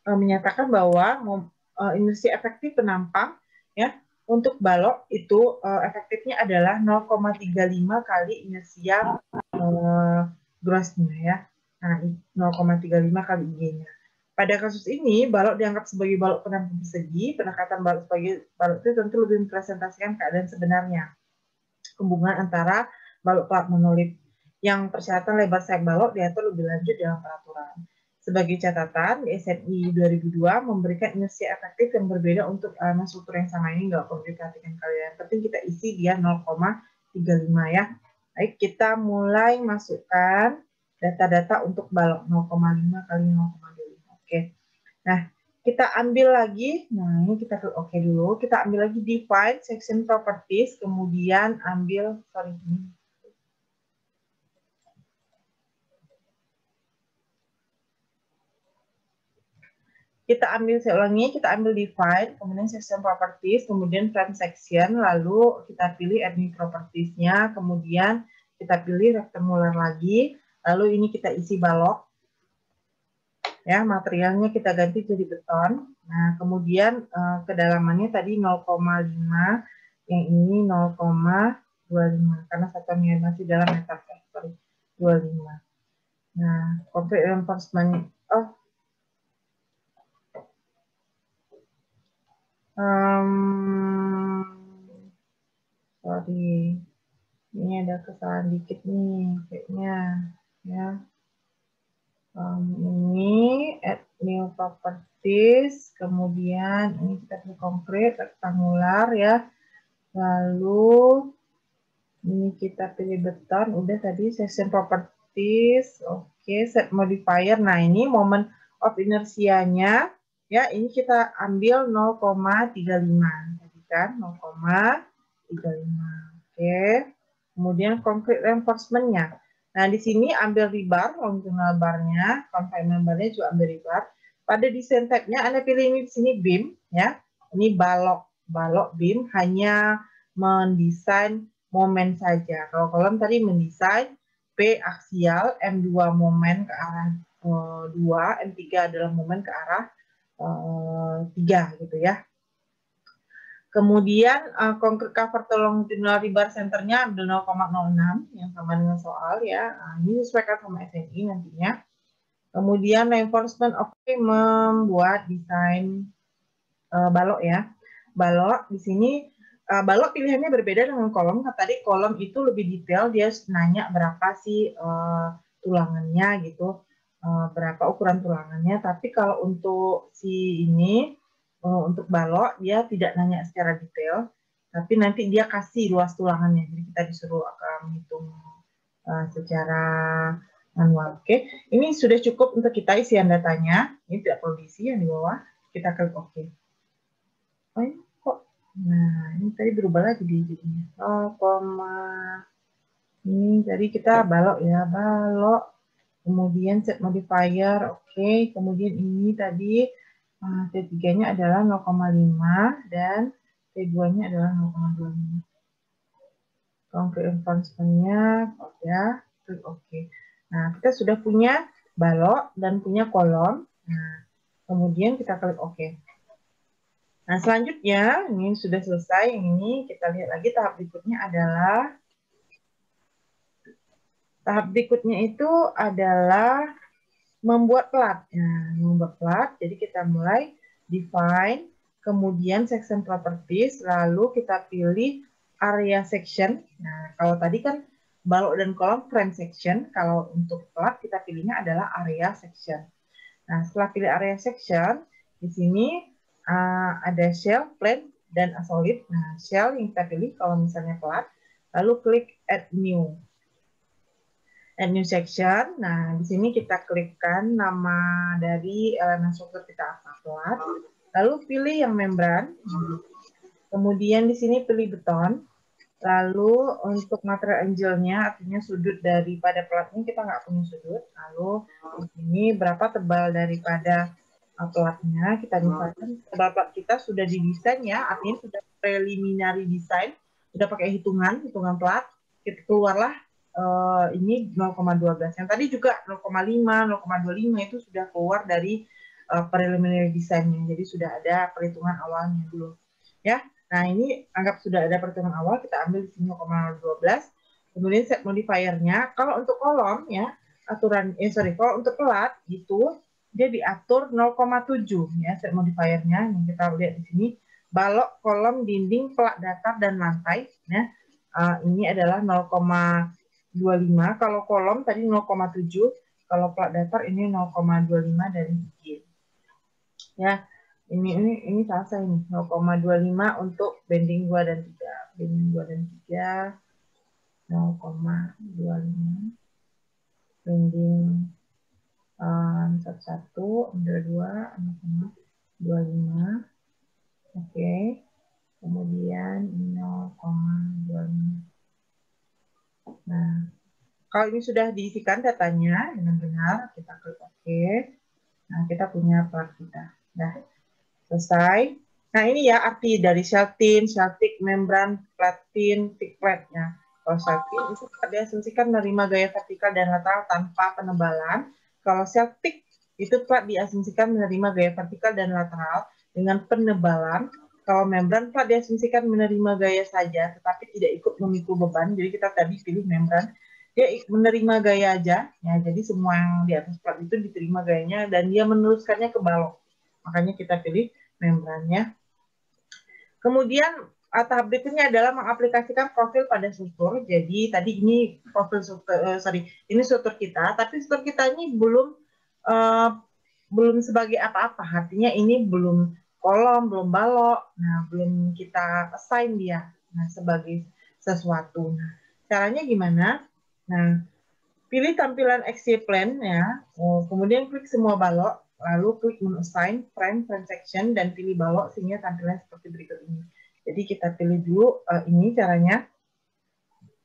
menyatakan bahwa inersi efektif penampang ya untuk balok itu efektifnya adalah 0,35 kali inersia grossnya ya. Nah, 0,35 kali IG-nya. Pada kasus ini, balok dianggap sebagai balok penampung persegi. Pendekatan balok sebagai balok itu tentu lebih mempresentasikan keadaan sebenarnya. Hubungan antara balok plat monolit yang persyaratan lebar sayap balok diatur lebih lanjut dalam peraturan. Sebagai catatan, di SNI 2002 memberikan inersi efektif yang berbeda untuk elemen struktur yang sama. Ini nggak perlu diperhatikan kalian. Yang penting kita isi dia 0,35 ya. Baik, kita mulai masukkan data-data untuk balok 0,5 kali 0,25. Oke. Nah, kita ambil lagi. Nah, ini kita klik oke dulu. Kita ambil lagi define section properties, kemudian ambil kita ambil, saya ulangi, kita ambil define, kemudian section properties, kemudian frame section, lalu kita pilih admin properties-nya, kemudian kita pilih rectangular lagi, lalu ini kita isi balok. Ya, materialnya kita ganti jadi beton. Nah, kemudian kedalamannya tadi 0,5, yang ini 0,25 karena satuannya masih dalam meter 25. Nah, concrete reinforcement sorry, ini ada kesalahan dikit nih kayaknya ya. Ini add new properties, kemudian ini kita pilih konkret rektangular ya, lalu ini kita pilih beton, udah tadi section properties, oke, set modifier. Nah, ini moment of inersianya ya, ini kita ambil 0,35 tadi kan, 0,35. Oke, kemudian concrete reinforcement-nya. Nah, di sini ambil rebar, longitudinal bar-nya, confinement bar-nya juga ambil rebar. Pada desain type-nya, Anda pilih ini di sini beam, ya. Ini balok beam, hanya mendesain momen saja. Kalau kolom tadi mendesain P aksial, M2 momen ke arah 2, M3 adalah momen ke arah 3 gitu ya. Kemudian concrete cover to longitudinal rebar centernya ambil 0,06 yang sama dengan soal ya. Nah, ini disesuaikan sama SNI nantinya. Kemudian reinforcement membuat desain balok ya. Balok di sini balok pilihannya berbeda dengan kolom. Tadi kolom itu lebih detail, dia nanya berapa sih tulangannya gitu, berapa ukuran tulangannya. Tapi kalau untuk si ini untuk balok dia tidak nanya secara detail, tapi nanti dia kasih luas tulangannya. Jadi kita disuruh menghitung secara manual. Oke, ini sudah cukup untuk kita isian datanya. Ini tidak perlu diisi yang di bawah. Kita klik oke. Oh, ini kok. Nah, ini tadi berubah lagi di jadinya. 0, ini tadi kita balok ya, balok. Kemudian set modifier, oke. Kemudian ini tadi T3-nya adalah 0,5 dan T2-nya adalah 0,25. Concrete reinforcement-nya ya, klik oke. Nah, kita sudah punya balok dan punya kolom. Nah, kemudian kita klik oke. Nah, selanjutnya ini sudah selesai. Ini kita lihat lagi tahap berikutnya adalah membuat plat. Nah, membuat plat. Jadi kita mulai define, kemudian section properties, lalu kita pilih area section. Nah, kalau tadi kan balok dan kolom frame section. Kalau untuk plat kita pilihnya adalah area section. Nah, setelah pilih area section, di sini ada shell, plane, dan solid. Nah, shell yang kita pilih kalau misalnya plat, lalu klik add new. Add new section. Nah, di sini kita klikkan nama dari elemen struktur kita apa, plat. Lalu pilih yang membran. Kemudian di sini pilih beton. Lalu untuk material angle-nya, artinya sudut daripada platnya kita nggak punya sudut. Lalu di sini berapa tebal daripada platnya, kita misalkan tebal plat kita sudah didesain ya, artinya sudah preliminary design, sudah pakai hitungan plat, kita keluarlah ini 0,12. Yang tadi juga 0,5, 0,25 itu sudah keluar dari preliminary design-nya, jadi sudah ada perhitungan awalnya dulu. Ya, nah ini anggap sudah ada perhitungan awal, kita ambil di sini 0,12. Kemudian set modifier-nya, kalau untuk kolom ya, kalau untuk plat gitu, dia diatur 0,7 ya set modifier-nya. Yang kita lihat di sini, balok, kolom, dinding, plat datar dan lantai ya. Ini adalah 0,25. Kalau kolom tadi 0,7, kalau plat datar ini 0,25 dari bibir. Ya, ini selesai nih 0,25 untuk bending 2 dan 3. Bending 2 dan 3 0,25. Bending 11, 2, 0,25. Oke. Kemudian 0,25. Nah, kalau ini sudah diisikan datanya dengan benar, kita klik OK. Nah, kita punya plat kita. Nah, selesai. Nah, ini ya arti dari shell thin, shell thick, membran, flat thin, thick flat. Ya. Kalau shell thin itu diasumsikan menerima gaya vertikal dan lateral tanpa penebalan. Kalau shell thick itu plat diasumsikan menerima gaya vertikal dan lateral dengan penebalan. Kalau membran plat diasumsikan menerima gaya saja, tetapi tidak ikut memikul beban. Jadi kita tadi pilih membran. Dia menerima gaya aja. Ya, jadi semua yang di atas plat itu diterima gayanya dan dia meneruskannya ke balok. Makanya kita pilih membrannya. Kemudian tahap berikutnya adalah mengaplikasikan profil pada struktur. Jadi tadi ini profil struktur, ini struktur kita, tapi struktur kita ini belum sebagai apa-apa. Artinya ini belum kolom, belum balok. Nah, belum kita assign dia sebagai sesuatu. Nah, caranya gimana? Nah, pilih tampilan XY plane ya. Kemudian klik semua balok. Lalu klik menu assign, frame section, dan pilih balok sehingga tampilan seperti berikut ini. Jadi kita pilih dulu ini caranya.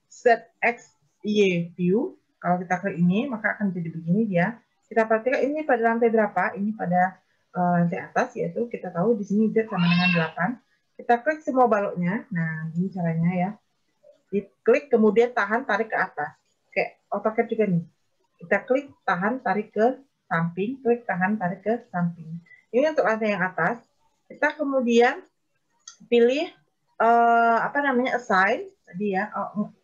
Set X, Y, view. Kalau kita klik ini, maka akan jadi begini dia. Kita perhatikan ini pada lantai berapa? Ini pada lantai atas, yaitu kita tahu di sini Z sama dengan 8. Kita klik semua baloknya. Nah, ini caranya ya. Diklik, kemudian tahan, tarik ke atas. Kayak AutoCAD juga nih. Kita klik, tahan, tarik ke samping, klik, tahan, tarik ke samping. Ini untuk lantai yang atas. Kita kemudian pilih assign tadi ya.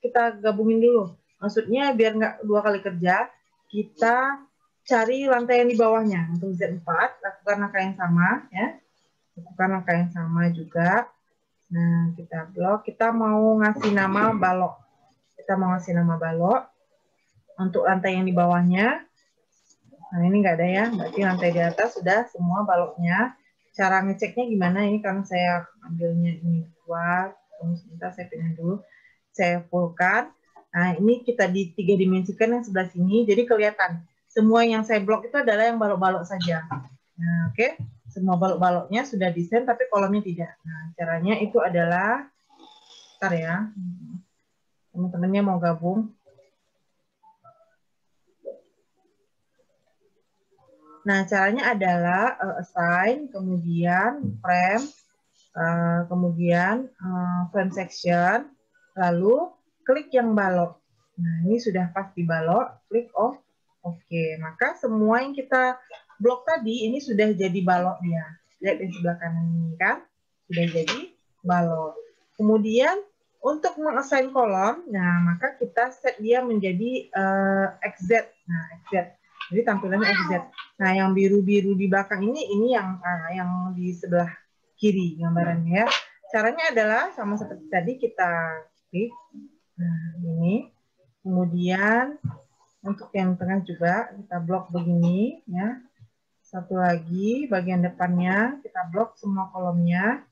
Kita gabungin dulu. Maksudnya biar nggak dua kali kerja, kita cari lantai yang di bawahnya. Untuk Z4, lakukan langkah yang sama ya. Lakukan langkah yang sama juga. Nah, kita blok. Kita mau ngasih nama balok. Kita mau ngasih nama balok. Untuk lantai yang di bawahnya, nah ini nggak ada ya, berarti lantai di atas sudah semua baloknya. Cara ngeceknya gimana? Ini karena saya ambilnya ini keluar, sebentar saya pindah dulu, saya fullkan. Nah ini kita di 3 dimensikan yang sebelah sini, jadi kelihatan semua yang saya blok itu adalah yang balok-balok saja. Nah oke, semua balok-baloknya sudah desain, tapi kolomnya tidak. Nah caranya itu adalah, bentar ya, teman-temannya mau gabung. Nah, caranya adalah assign, kemudian frame, kemudian frame section, lalu klik yang balok. Nah, ini sudah pas di balok, klik off. Oke, maka semua yang kita blok tadi ini sudah jadi balok dia. Lihat di sebelah kanan ini kan, sudah jadi balok. Kemudian untuk mengassign kolom, nah maka kita set dia menjadi XZ. Nah, XZ. Jadi tampilannya XZ. Nah, yang biru-biru di belakang ini yang di sebelah kiri gambarannya ya. Caranya adalah sama seperti tadi kita klik. Nah, ini Kemudian untuk yang tengah juga kita blok begini ya. Satu lagi bagian depannya kita blok semua kolomnya.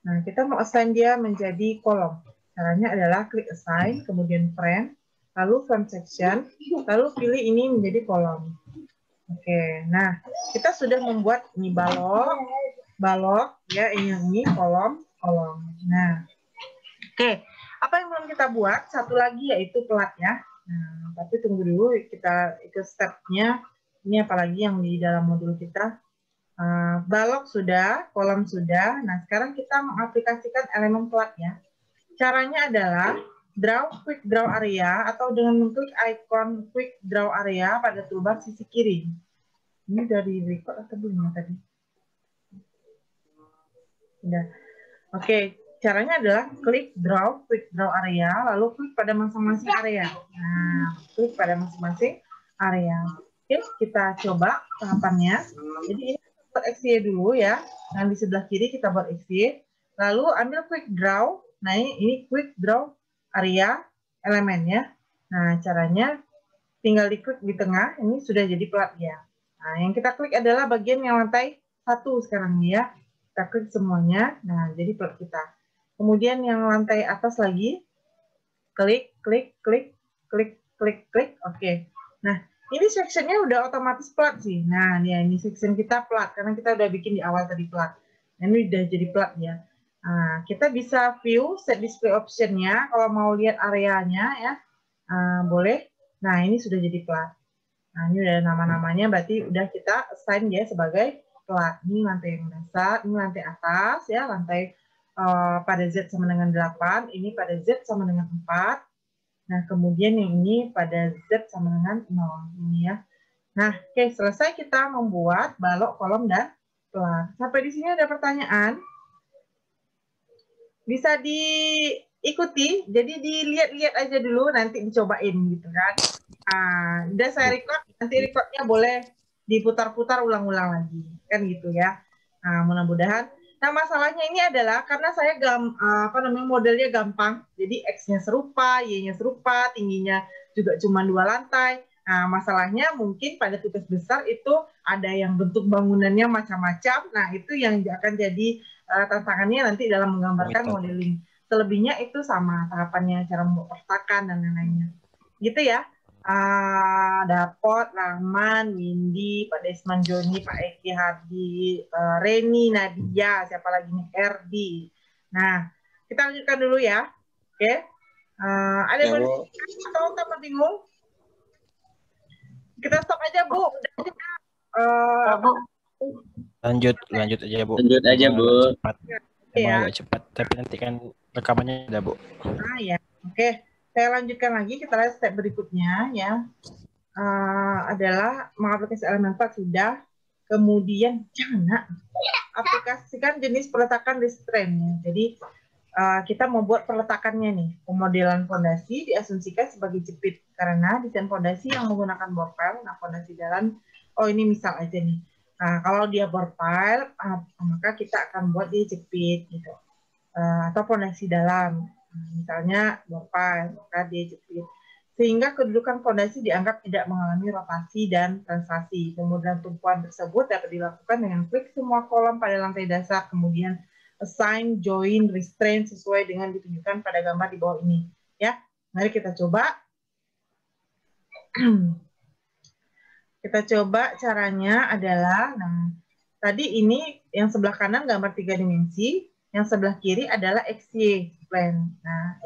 Nah, kita mau assign dia menjadi kolom. Caranya adalah klik assign, kemudian frame, lalu frame section, lalu pilih ini menjadi kolom. Oke, nah kita sudah membuat ini balok ya, ini kolom. Nah, oke, apa yang belum kita buat? Satu lagi yaitu pelat ya. Nah, tapi tunggu dulu kita ikut stepnya. Ini apalagi yang di dalam modul kita. Balok sudah, kolom sudah. Nah, sekarang kita mengaplikasikan elemen pelat ya. Caranya adalah quick draw area atau dengan mengklik icon quick draw area pada toolbar sisi kiri. Ini dari record atau belum ya tadi? Udah. Oke, caranya adalah klik quick draw area, lalu klik pada masing-masing area. Nah, klik pada masing-masing area. Oke, kita coba tahapannya. Jadi ini buat XY dulu ya. Yang di sebelah kiri kita buat XY. Lalu ambil quick draw. Nah, ini quick draw area elemen ya. Nah, caranya tinggal diklik di tengah. Ini sudah jadi pelat ya. Nah, yang kita klik adalah bagian yang lantai 1 sekarang ya. Kita klik semuanya. Nah, jadi pelat kita. Kemudian yang lantai atas lagi, klik. Oke. Nah, ini sectionnya udah otomatis plat sih. Nah, ini section kita plat karena kita udah bikin di awal tadi plat. Nah, ini udah jadi plat ya. Nah, kita bisa view set display optionnya. Kalau mau lihat areanya ya, boleh. Nah, ini sudah jadi plat. Nah, ini udah nama-namanya, berarti udah kita assign dia sebagai plat. Ini lantai yang dasar, ini lantai atas ya, lantai pada Z sama dengan 8, ini pada Z sama dengan 4. Nah, kemudian yang ini pada Z sama dengan 0. Ini ya. Nah, oke, selesai kita membuat balok, kolom, dan plat. Sampai di sini ada pertanyaan? Bisa diikuti, jadi dilihat-lihat aja dulu, nanti dicobain gitu kan. Udah saya record, nanti recordnya boleh diputar-putar ulang-ulang lagi, kan gitu ya. Nah, mudah-mudahan. Nah, masalahnya ini adalah karena saya modelnya gampang, jadi X-nya serupa, Y-nya serupa, tingginya juga cuma 2 lantai. Nah, masalahnya mungkin pada tugas besar itu ada yang bentuk bangunannya macam-macam. Nah, itu yang akan jadi tantangannya nanti dalam menggambarkan modeling. Selebihnya itu sama tahapannya, cara membuat pertakan dan lain-lainnya. Gitu ya. Dapot, Rahman, Windy, Pak Desman Joni, Pak Eki Hardi, Reni, Nadia, siapa lagi nih? Erdi. Nah, kita lanjutkan dulu ya. Oke. Ada yang atau tambah bingung? Kita stop aja, Bu. Bu. Lanjut aja, Bu. Lanjut aja, Bu. Cepat. Emang agak cepat, tapi nanti kan rekamannya ada, Bu. Ya. Oke. Saya lanjutkan lagi, kita lihat step berikutnya ya. Adalah mengaplikasi elemen plat sudah. Kemudian jangan aplikasikan jenis peletakan restraint ya. Jadi kita membuat peletakannya nih. Pemodelan fondasi diasumsikan sebagai jepit karena desain fondasi yang menggunakan bore pile. Nah, fondasi jalan, ini misal aja nih. Nah, kalau dia bore pile, maka kita akan buat dia jepit gitu. Atau fondasi dalam. Misalnya bore pile, maka dia jepit. Sehingga kedudukan fondasi dianggap tidak mengalami rotasi dan translasi. Kemudian tumpuan tersebut dapat dilakukan dengan klik semua kolom pada lantai dasar, kemudian assign, join, restrain sesuai dengan ditunjukkan pada gambar di bawah ini. Ya, mari kita coba. Kita coba caranya adalah, nah, tadi ini yang sebelah kanan gambar 3 dimensi, yang sebelah kiri adalah XY plane. Nah,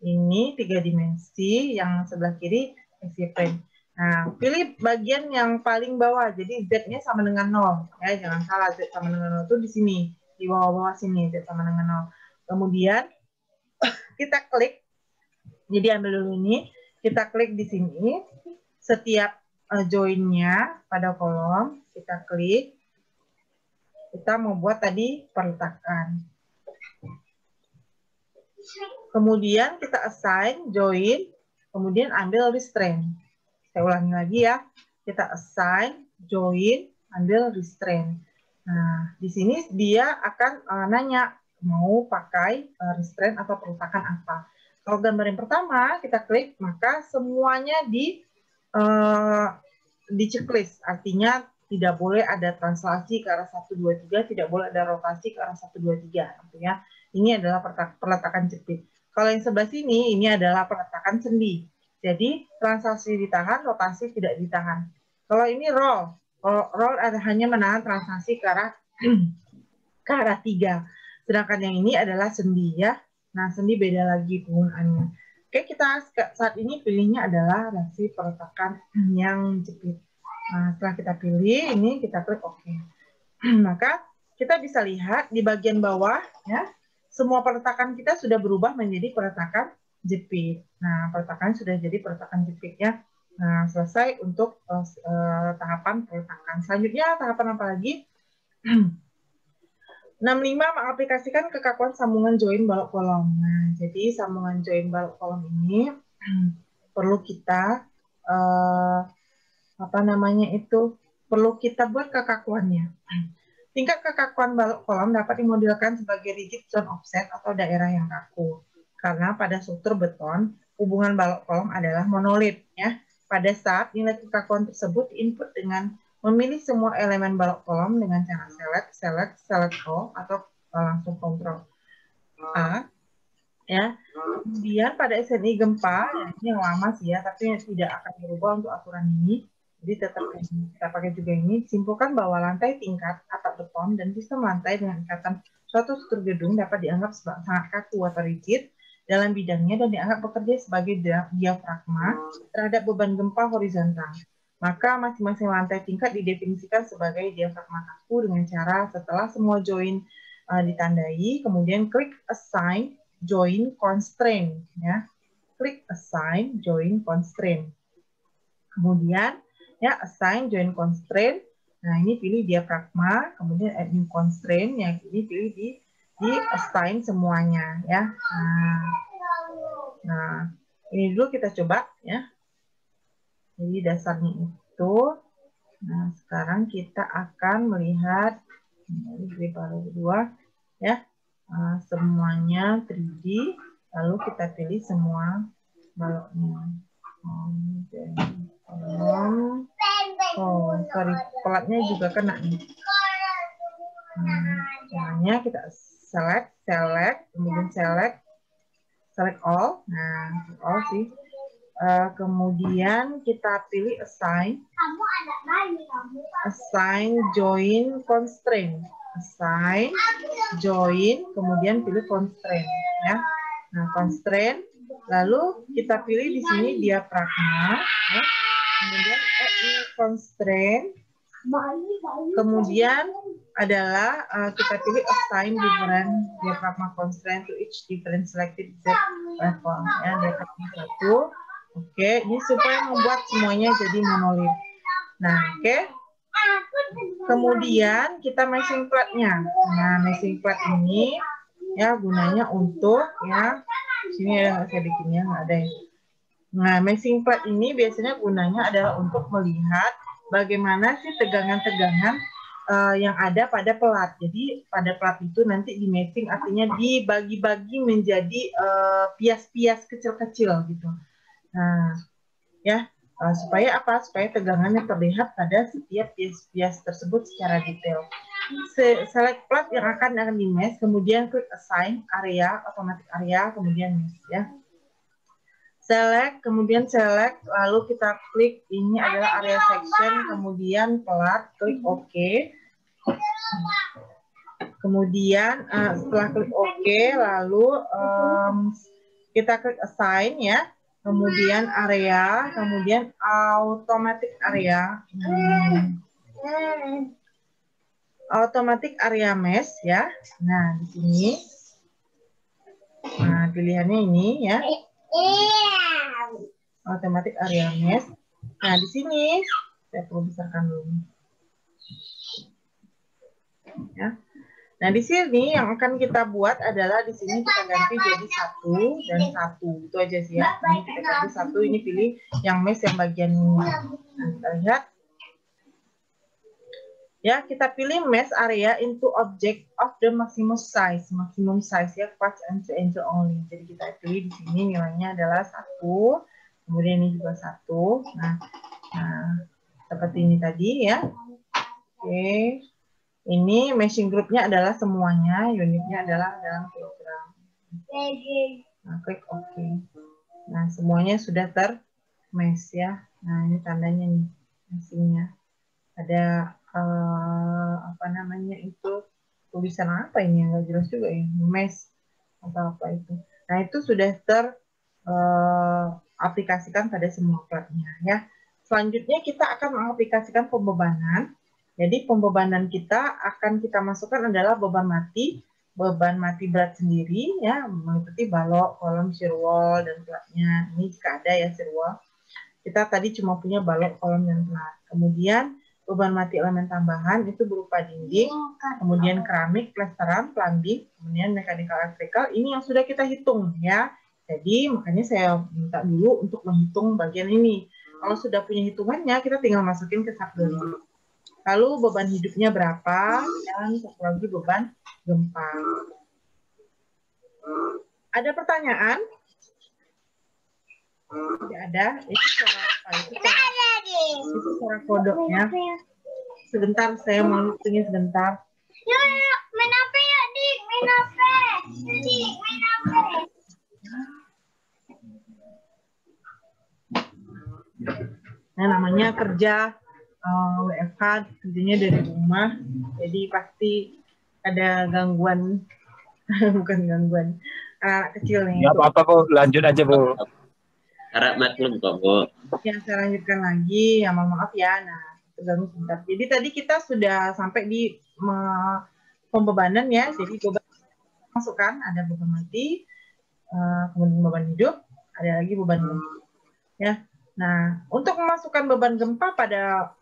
ini 3 dimensi, yang sebelah kiri XY plane. Nah, pilih bagian yang paling bawah, jadi Z-nya sama dengan 0. Ya, jangan salah, Z sama dengan 0 itu di sini, di bawah-bawah sini, Z sama dengan 0. Kemudian, kita klik, jadi ambil dulu ini, kita klik di sini, setiap join-nya pada kolom, kita klik, kita membuat tadi peletakan. Kemudian kita assign, join, kemudian ambil restrain. Saya ulangi lagi ya, kita assign, join, ambil restrain. Nah, di sini dia akan nanya mau pakai restrain atau peletakan apa. Kalau gambar yang pertama kita klik, maka semuanya di checklist. Artinya tidak boleh ada translasi ke arah 1, 2, 3, tidak boleh ada rotasi ke arah 1, 2, 3. Artinya ini adalah peletakan jepit. Kalau yang sebelah sini, ini adalah peletakan sendi. Jadi translasi ditahan, rotasi tidak ditahan. Kalau ini roll ada hanya menahan translasi ke arah 3. Sedangkan yang ini adalah sendi ya. Nah, sendi beda lagi penggunaannya. Oke, kita saat ini pilihnya adalah reaksi peletakan yang jepit. Nah, setelah kita pilih, ini kita klik OK. Maka kita bisa lihat di bagian bawah, ya, semua peletakan kita sudah berubah menjadi peletakan jepit. Nah, peletakan sudah jadi peletakan jepit ya. Nah, selesai untuk tahapan peletakan. Selanjutnya, tahapan apa lagi? 65 mengaplikasikan kekakuan sambungan join balok kolom. Nah, jadi sambungan join balok kolom ini perlu kita perlu kita buat kekakuannya. Tingkat kekakuan balok kolom dapat dimodelkan sebagai rigid zone offset atau daerah yang kaku. Karena pada struktur beton, hubungan balok kolom adalah monolit ya. Pada saat nilai kekakuan tersebut input dengan memilih semua elemen balok kolom dengan cara select all atau langsung kontrol A ya. Kemudian pada SNI gempa, ya, ini yang lama sih ya, tapi tidak akan berubah untuk aturan ini. Jadi tetap kita pakai juga ini. Simpulkan bahwa lantai tingkat, atap beton, dan sistem lantai dengan ikatan suatu struktur gedung dapat dianggap sangat kaku atau rigid dalam bidangnya dan dianggap bekerja sebagai diafragma terhadap beban gempa horizontal. Maka masing-masing lantai tingkat didefinisikan sebagai diafragma kaku dengan cara setelah semua join ditandai, kemudian klik assign join constraint ya. Klik assign join constraint. Kemudian ya assign join constraint. Nah, ini pilih diafragma, kemudian add new constraint, yang ini pilih di assign semuanya ya. Nah, ini dulu kita coba ya. Jadi dasarnya itu. Nah, sekarang kita akan melihat ini baru kedua ya. Semuanya 3D, lalu kita pilih semua baloknya. Oh, sorry, pelatnya juga kena nih. Caranya kita select, kemudian select all. Nah, all sih. Kemudian kita pilih assign join constraint. Assign join, kemudian pilih constraint ya. Nah, constraint, lalu kita pilih di sini diafragma ya. Kemudian add new constraint. Kemudian adalah kita pilih assign different diafragma constraint to each different selected Z level ya, diafragma 1. Oke, ini supaya membuat semuanya jadi monolit. Nah, oke. Kemudian kita matching plate-nya. Nah, matching plate ini ya gunanya untuk ya, sini ya saya bikinnya nggak ada ya. Nah, matching plate ini biasanya gunanya adalah untuk melihat bagaimana sih tegangan-tegangan yang ada pada pelat. Jadi pada pelat itu nanti di matching, artinya dibagi-bagi menjadi pias-pias kecil-kecil gitu. Nah, ya supaya apa? Supaya tegangannya terlihat pada setiap pias-pias tersebut secara detail. Select plat yang akan di mesh, kemudian klik assign area, automatic area, kemudian mesh ya. Select, kemudian select, lalu kita klik ini adalah area section, kemudian plat, klik OK. Kemudian setelah klik OK, lalu kita klik assign ya. Kemudian area, kemudian automatic area, automatic area mesh ya. Nah, di sini, nah pilihannya ini ya, automatic area mesh. Nah, di sini saya perlu besarkan dulu. Ya. Nah, di sini yang akan kita buat adalah di sini kita ganti jadi 1 dan 1. Itu aja sih ya. Ini kita ganti 1, ini pilih yang mesh yang bagian ini. Nah, kita lihat. Ya, kita pilih mass area into object of the maximum size ya, parts and angel only. Jadi kita pilih di sini nilainya adalah 1, kemudian ini juga 1. Nah, seperti ini tadi ya. Oke. Ini meshing groupnya adalah semuanya, unitnya adalah dalam kilogram. Nah, klik OK. Nah, semuanya sudah ter-mesh ya. Nah, ini tandanya nih, meshingnya. Ada apa namanya itu, tulisan apa ini yang nggak jelas juga ya, mesh atau apa itu. Nah, itu sudah teraplikasikan pada semua platnya ya. Selanjutnya kita akan mengaplikasikan pembebanan. Jadi pembebanan kita akan kita masukkan adalah beban mati berat sendiri ya, meliputi balok, kolom, shear wall dan platnya. Ini jika ada ya shear wall. Kita tadi cuma punya balok, kolom dan plat. Kemudian beban mati elemen tambahan itu berupa dinding, kemudian keramik, plesteran, plumbing, kemudian mechanical electrical. Ini yang sudah kita hitung ya. Jadi makanya saya minta dulu untuk menghitung bagian ini. Kalau sudah punya hitungannya, kita tinggal masukin ke SAP dulu. Lalu beban hidupnya berapa, dan satu lagi beban gempa. Ada pertanyaan? Tidak ada. Itu cara apa? Itu cara kodoknya. Sebentar, saya mau hitungnya sebentar. Yuk, main apa ya, Dik? Main apa? Dik, main apa? Nah, namanya kerja WFH, kerjanya dari rumah, jadi pasti ada gangguan, bukan gangguan, anak kecil nih. Ya apa-apa Bu, lanjut aja Bu. Harap maklum kok Bu. Ya, saya lanjutkan lagi, ya mohon maaf ya. Nah, terganggu sebentar. Jadi tadi kita sudah sampai di pembebanan ya, jadi beban masukkan, ada beban mati, kemudian beban hidup, ada lagi beban gempa. Ya. Nah, untuk memasukkan beban gempa pada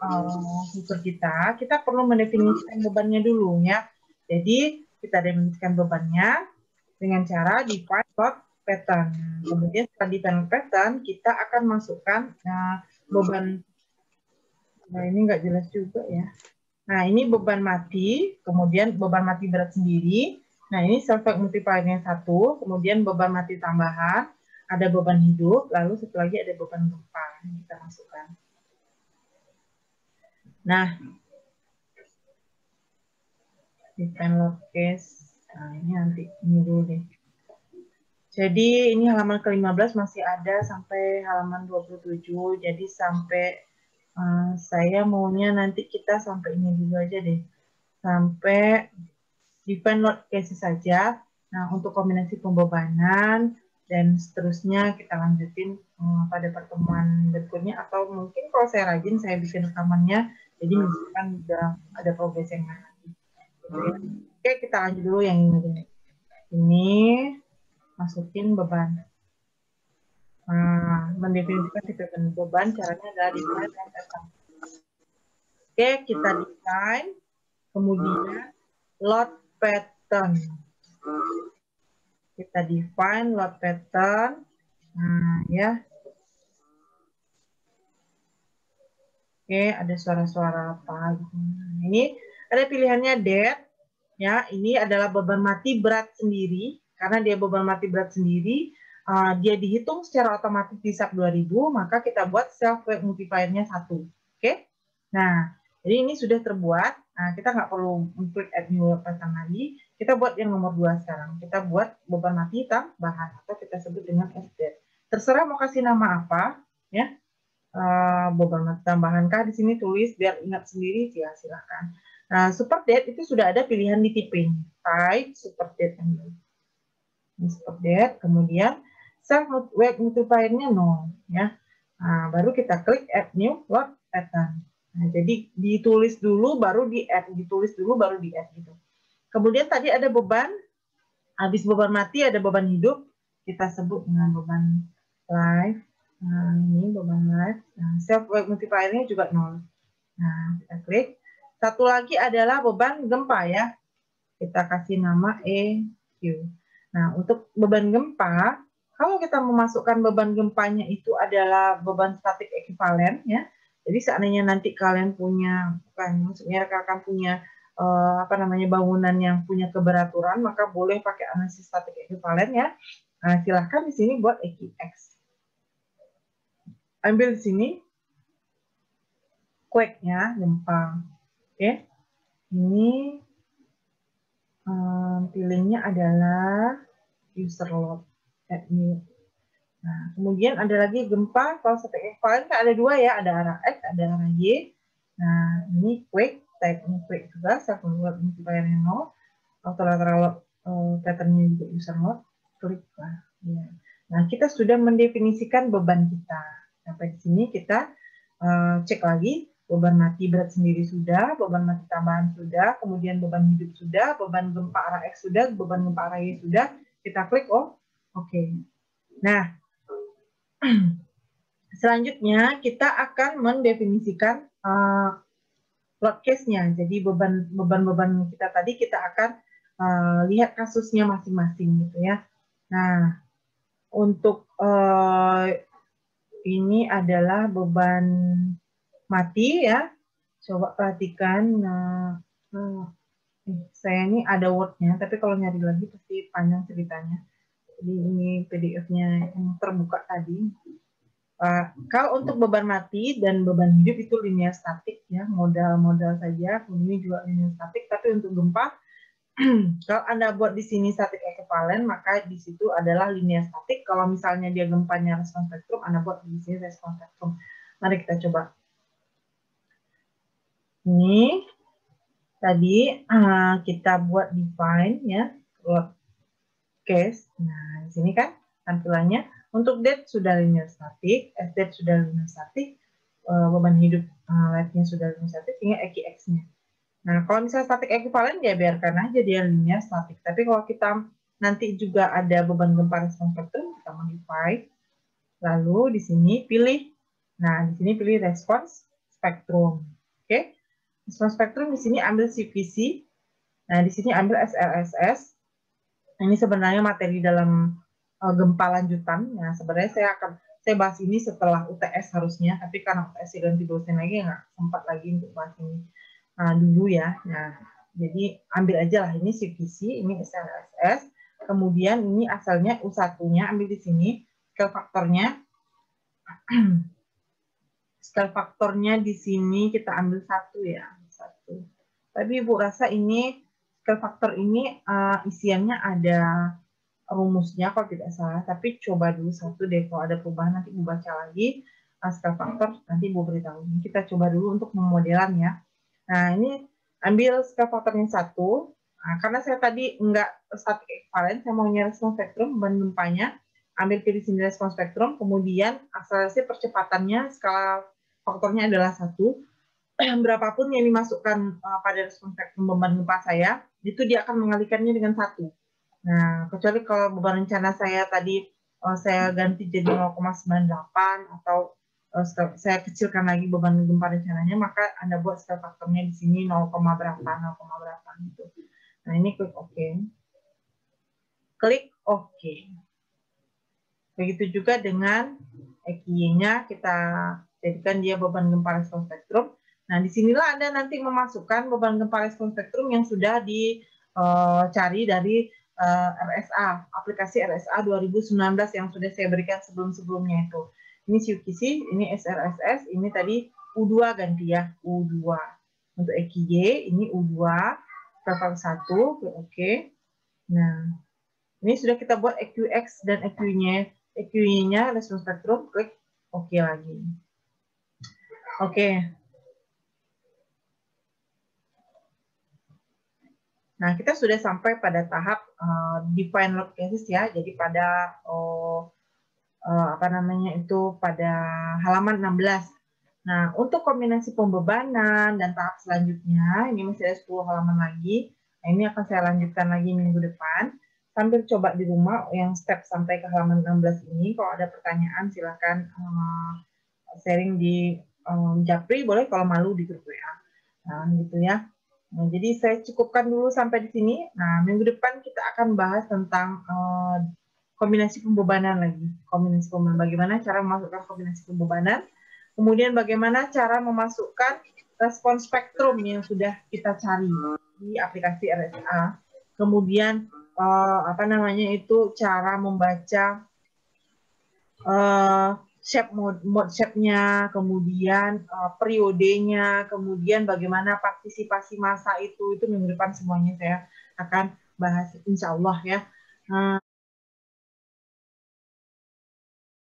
unsur kita perlu mendefinisikan bebannya dulu ya. Jadi kita definisikan bebannya dengan cara define load pattern. Kemudian setelah define pattern, kita akan masukkan beban. Nah, ini nggak jelas juga ya. Nah, ini beban mati, kemudian beban mati berat sendiri. Nah, ini self-weight multiplier-nya 1, kemudian beban mati tambahan, ada beban hidup, lalu satu lagi ada beban gempa yang kita masukkan. Nah, define load case. Nah, ini nanti ini dulu deh. Jadi ini halaman ke-15 masih ada sampai halaman 27. Jadi sampai saya maunya nanti kita sampai ini dulu aja deh. Sampai define load case saja. Nah, untuk kombinasi pembebanan dan seterusnya kita lanjutin pada pertemuan berikutnya, atau mungkin kalau saya rajin saya bikin rekamannya, jadi misalkan udah ada progres yang lain. Oke, kita lanjut dulu yang ini. Ini masukin beban. Nah, mendefinisikan tipe beban caranya adalah define dan pattern. Oke, kita define, kemudian load pattern. Kita define load pattern. Nah, ya. Oke, ada suara-suara apa gitu. Ini ada pilihannya dead. Ya, ini adalah beban mati berat sendiri. Karena dia beban mati berat sendiri, dia dihitung secara otomatis di SAP 2000, maka kita buat self weight multiplier-nya 1. Oke. Nah, jadi ini sudah terbuat. Nah, kita nggak perlu klik add new pattern lagi. Kita buat yang nomor 2 sekarang. Kita buat beban mati tambahan, atau kita sebut dengan SDET. Terserah mau kasih nama apa, ya. Beban mati tambahan kah di sini, tulis biar ingat sendiri, ya silakan. Nah, super dead itu sudah ada pilihan di tipe type super dead ini. Ini super dead, kemudian self weight multiplier-nya 0, ya. Nah, baru kita klik add new load pattern. Nah, jadi ditulis dulu baru di-add, ditulis dulu baru di-add gitu. Kemudian tadi ada beban, habis beban mati ada beban hidup, kita sebut dengan beban life. Nah, ini beban life. Nah, self weight multiplier-nya juga 0. Nah, kita klik. Satu lagi adalah beban gempa ya. Kita kasih nama EQ. Nah, untuk beban gempa, kalau kita memasukkan beban gempanya itu adalah beban statik ekivalen ya. Jadi seandainya nanti kalian punya, bukan, maksudnya rekan-rekan punya bangunan yang punya keberaturan, maka boleh pakai analisis statik ekuivalen ya. Nah, silahkan di sini buat EQX. Ambil di sini quake-nya, gempa. Oke. Ini pilihnya adalah user load. Nah, kemudian ada lagi gempa, kalau statik ekuivalen kan ada dua ya, ada arah X, ada arah Y. Nah, ini quake, type ini quake juga, self load multiplier 0, lateral pattern-nya juga user load, klik lah. Ya. Nah, kita sudah mendefinisikan beban kita. Sampai di sini kita cek lagi, beban mati berat sendiri sudah, beban mati tambahan sudah, kemudian beban hidup sudah, beban gempa arah X sudah, beban gempa arah Y sudah. Kita klik, oh, oke. Nah, selanjutnya kita akan mendefinisikan load case-nya. Jadi beban-beban kita tadi kita akan lihat kasusnya masing-masing gitu ya. Nah, untuk ini adalah beban mati ya. Coba perhatikan. Saya ini ada Word-nya, tapi kalau nyari lagi pasti panjang ceritanya. Jadi ini PDF-nya yang terbuka tadi. Kalau untuk beban mati dan beban hidup itu linear statik ya, modal saja. Ini juga linear statik, tapi untuk gempa kalau Anda buat di sini statik ekuivalen, maka di situ adalah linear statik. Kalau misalnya dia gempanya respons spektrum, Anda buat di sini respons spektrum. Mari kita coba. Ini tadi kita buat define ya, load case. Nah, di sini kan tampilannya untuk date sudah linear statik, date sudah linear statik, beban hidup life-nya sudah linear statik, tinggal EQX-nya. Nah, kalau misalnya statik ekuivalen ya biarkan aja dia linear statik. Tapi kalau kita nanti juga ada beban gempa respons spektrum, kita modify. Lalu di sini pilih, nah di sini pilih respons spektrum. Oke, respons spektrum di sini ambil CVC. Nah, di sini ambil SLSS. Ini sebenarnya materi dalam gempa lanjutan. Nah, sebenarnya saya bahas ini setelah UTS harusnya, tapi karena UTS ganti dosen lagi nggak sempat lagi untuk bahas ini dulu ya. Nah, jadi ambil aja lah ini CVC, ini SLSS. Kemudian ini asalnya U1-nya ambil di sini, scale faktornya. Scale faktornya di sini kita ambil 1 ya, 1. Tapi Ibu rasa ini scale faktor ini isiannya ada rumusnya kalau tidak salah, tapi coba dulu 1 deh, kalau ada perubahan nanti Ibu baca lagi scale faktor, nanti Ibu beritahu. Kita coba dulu untuk memodelan ya. Nah, ini ambil scale faktornya 1. Nah, karena saya tadi enggak statik ekuivalen, saya mau nyari respons spektrum beban gempanya, ambil pilih sini respons spektrum, kemudian akselerasi percepatannya skala faktornya adalah 1. Berapapun yang dimasukkan pada respons spektrum beban gempa saya, itu dia akan mengalihkannya dengan 1. Nah, kecuali kalau beban rencana saya tadi saya ganti jadi 0,98 atau saya kecilkan lagi beban gempa rencananya, maka Anda buat scale faktornya di sini 0, berapa gitu. Nah, ini klik OK. Klik OK. Begitu juga dengan EQY-nya kita jadikan dia beban gempa respons spektrum. Nah, disinilah Anda nanti memasukkan beban gempa respons spektrum yang sudah dicari dari RSA, aplikasi RSA 2019 yang sudah saya berikan sebelum-sebelumnya itu. Ini CUKC, ini SRSS, ini tadi U2 ganti ya, U2. Untuk EQY, ini U2, level 1, oke. Nah, ini sudah kita buat EQX dan EQY-nya, respons spektrum, klik OK lagi. Oke. Nah, kita sudah sampai pada tahap define load cases ya, jadi pada pada halaman 16. Nah, untuk kombinasi pembebanan dan tahap selanjutnya, ini masih ada 10 halaman lagi. Nah, ini akan saya lanjutkan lagi minggu depan. Sambil coba di rumah yang step sampai ke halaman 16 ini. Kalau ada pertanyaan silahkan sharing di Japri, boleh, kalau malu di grup WA. Nah, gitu ya. Nah, jadi saya cukupkan dulu sampai di sini. Nah, minggu depan kita akan bahas tentang kombinasi pembebanan lagi. Kombinasi pembebanan, bagaimana cara memasukkan kombinasi pembebanan. kemudian bagaimana cara memasukkan respon spektrum yang sudah kita cari di aplikasi RSA, kemudian cara membaca mode shape-nya, kemudian periodenya, kemudian bagaimana partisipasi massa itu minggu depan semuanya saya akan bahas insya Allah ya.